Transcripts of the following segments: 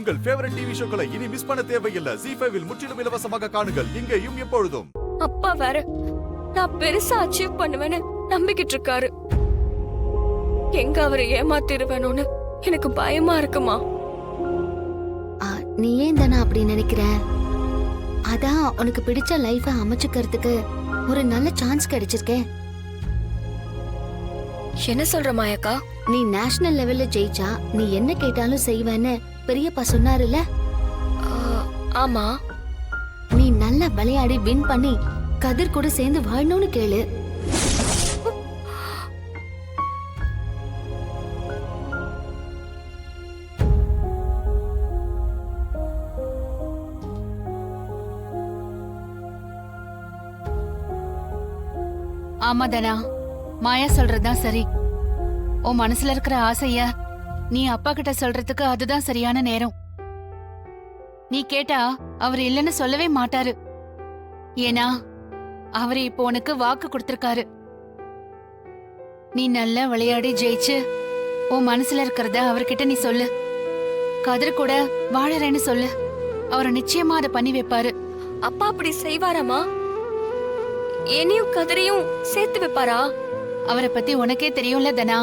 உங்கள் favourite TV ஷோக்களை இனி miss பண்ண தேவையில்லை. ஜீ5 இல் முற்றிலும் இலவசமாக காணுங்கள். இங்கேயும் எப்பொழுதும். அப்பா வேற நான் பெருசா அச்சீவ் பண்ணுவேன்னு நம்பிக்கிட்டு இருக்காரு. எங்க அவரை ஏமாத்திடுவேணும்னு எனக்கு பயமா இருக்குமா? நீ ஏன் தானே அப்படி நினைக்கிற? அதான் உனக்கு பிடிச்ச லைஃப அமைச்சுக்கிறதுக்கு ஒரு நல்ல சான்ஸ் கிடைச்சிருக்கே. என்ன சொல்ற மாயாக்கா? நீ நேஷனல் லெவல்ல ஜெயிச்சா நீ என்ன கேட்டாலும் செய்வேன்னு பெரியப்பா சொன்னாருல்ல? ஆமா. நீ நல்லா விளையாடி வின் பண்ணி கதிர் கூட சேர்ந்து வாழணும்னு கேளு. ஆமா தனா, மாயா சொல்றதுதான் சரி. உன் மனசுல இருக்கிற ஆசைய நீ அப்பா கிட்ட சொல்றதுக்கு அதுதான் சரியான நேரம். நீ கேட்டா அவர் இல்லைன்னு சொல்லவே மாட்டாரு. ஏன்னா அவரு இப்போ உனக்கு வாக்கு கொடுத்திருக்காரு. நீ நல்லா விளையாடி ஜெயிச்சு உன் மனசுல இருக்கிறத அவர்கிட்ட நீ சொல்லு. கதிர் கூட வாழறேன்னு சொல்லு. அவரை நிச்சயமா அதை பண்ணி வைப்பாரு. அப்பா அப்படி செய்வாராமா? என்னையும் கதிரையும் சேர்த்து வைப்பாரா? அவரை பத்தி உனக்கே தெரியும்ல தனா.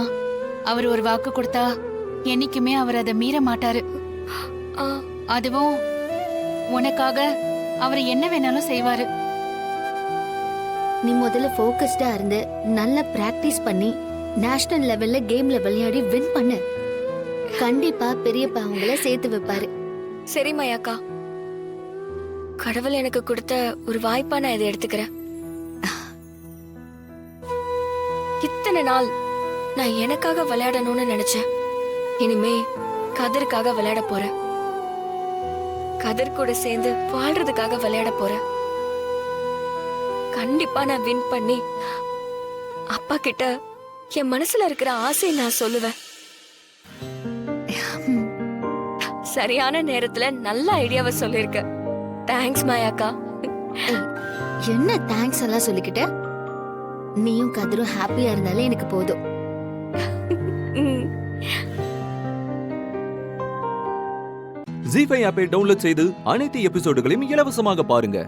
அவர் ஒரு வாக்கு கொடுத்தா என்னைக்குமே அவர் அதை மீற மாட்டாரு. அதுவும் உனக்காக அவர் என்ன வேணாலும் செய்வாரு. நீ முதல்ல ஃபோக்கஸ்டா இருந்து நல்லா பிராக்டிஸ் பண்ணி நேஷனல் லெவல்ல கேம்ல விளையாடி வின் பண்ணு. கண்டிப்பா பெரியப்பா அவங்கள சேர்த்து வைப்பாரு. சரி மாயாக்கா, கடவுள் எனக்கு கொடுத்த ஒரு வாய்ப்பா நான் இதை எடுத்துக்கிறேன். இத்தனை நாள் நான் எனக்காக விளையாடணும்னு நினைச்சேன். இனிமே கதிர்க்காக விளையாட போறேன். கதிர் கூட சேர்ந்து வாழ்றதுக்காக விளையாட போறேன். கண்டிப்பா நான் வின் பண்ணி அப்பா கிட்ட என் மனசுல இருக்கிற ஆசையை நான் சொல்லுவேன். சரியான நேரத்துல நல்ல ஐடியாவை சொல்லிருக்க. தேங்க்ஸ் மாயாக்கா. என்ன தேங்க்ஸ் எல்லாம் சொல்லிக்கிட்ட? நீயும் கதிரும் ஹாப்பியா இருந்தாலே எனக்கு போதும். ஜீ5 ஆப்பை டவுன்லோட் செய்து அனைத்து எபிசோடுகளையும் இலவசமாக பாருங்க.